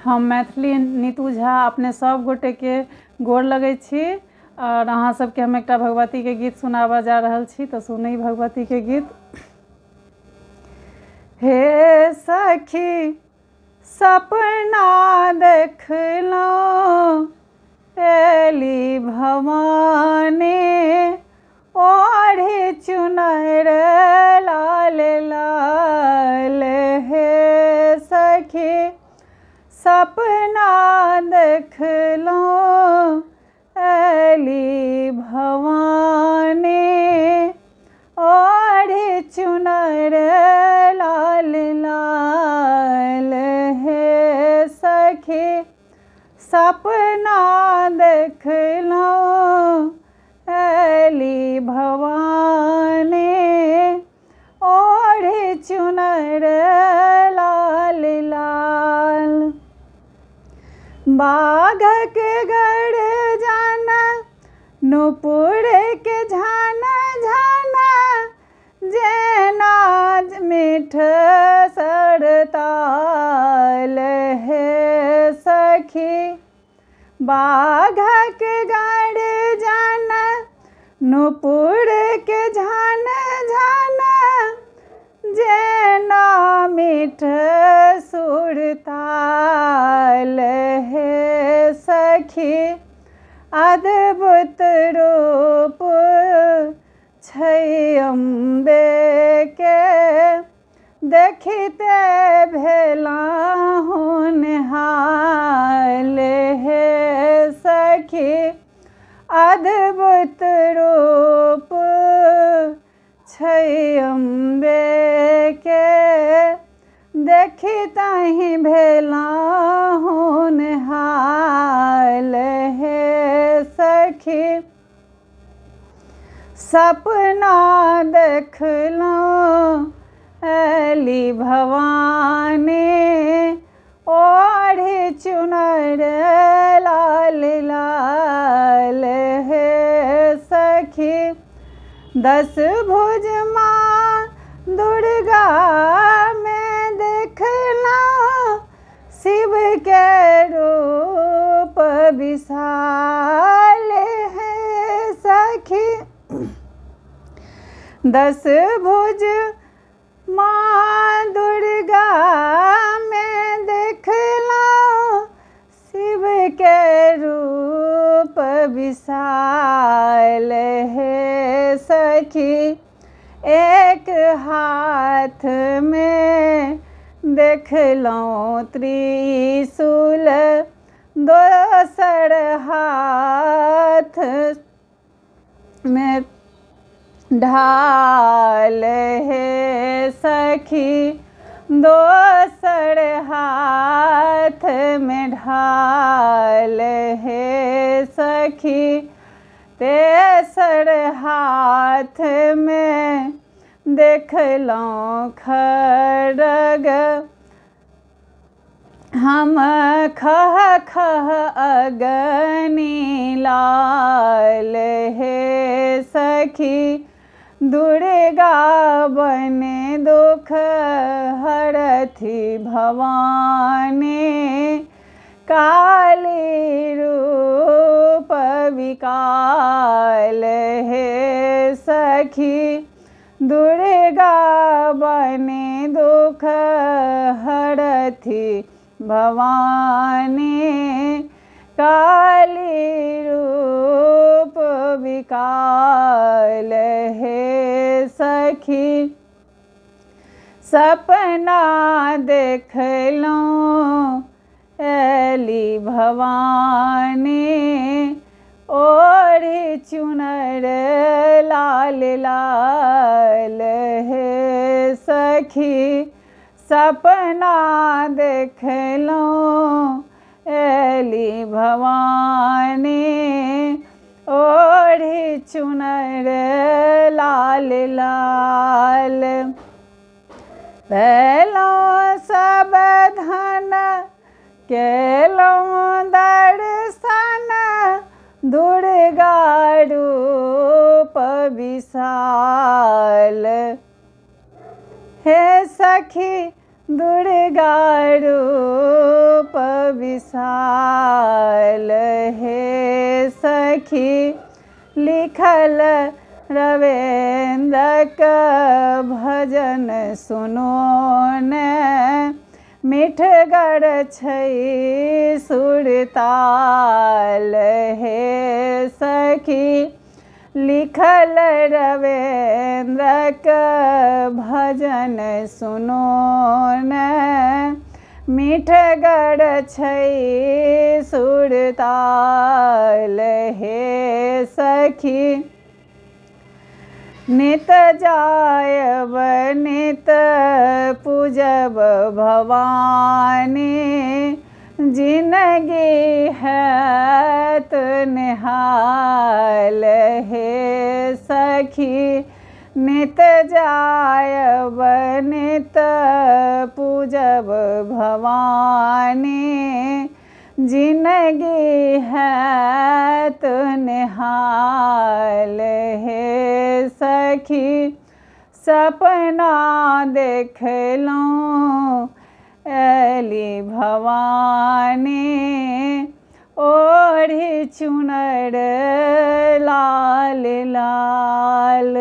हम मैथिली नीतू झा अपने सब गोटे के गोर लगै छी और अहाँ सबके हम एकटा भगवती के गीत सुनाबऽ जा रहल छी। तो सुनी भगवती के गीत। हे सखी सपना देखलहुँ एली भवानी ओढ़ी चुनर लाल लाल। हे सखी सपना देखलहुँ एली भवानी ओढ़ी चुनर लाल लाल। हे सखी सपना देखलहुँ एली भवानी ओढ़ी चुनर लाल लाल। बाघक गर्जन नुपुर के झन झन जेना मीठ सरताल। हे सखी बाघक गर्जन नुपुर के झन झन जेना मीठ सुरताल। हे सखी अद्भुत रूप छै अम्बे के देखिते भेलहुँ निहाल। हे सखी अद्भुत रूप छै अम्बे के देखिते भेलहुँ निहाल। हे सखी सपना देखलहुँ एली भवानी ओढ़ी चुनर लाल लाल। हे सखी 10 भुज माँ दुर्गा में देखलहुँ शिव के रूप विशाल। है सखी 10 भुज माँ दुर्गा में देखलहुँ शिव के रूप विशाल। हे सखी एक हाथ में देखलहुँ त्रिशूल दोसर हाथ में ढाल। हे सखी दोसर हाथ में ढाल। हे सखी तेसर हाथ में देखलहुँ खड्ग हम खह खह अगनी लाल। हे सखी दुर्गा बने दुख हरथी भवानी काली रूप विकाल। हे सखी दुर्गा बने दुख हरथी भवानी काली रूप विकाल। हे सखी सपना देखलहुँ एली भवानी ओढ़ी चुनर लाल लाल। हे सखी सपना देखलहुँ एली भवानी ओढ़ी चुनर लाल लाल। भेलहुँ सब धन केलहुँ दर्शन दुर्गा रूप विशाल। हे सखी दुर्गा रूप विशाल हे सखी लिखल रविंद्र का भजन सुनो ने मीठगर छै सुरताल हे सखी लिखल रविंद्र का भजन सुनो ने मीठगर छै सुरताल हे सखी नित जायब नित पूजब भवानी जिंदगी हैत निहाल हे सखी नित जायब नित पूजब भवानी जिंदगी हैत निहाल हे सखी सपना देखलहुँ एली भवानी ओढ़ी चुनर लाल लाल।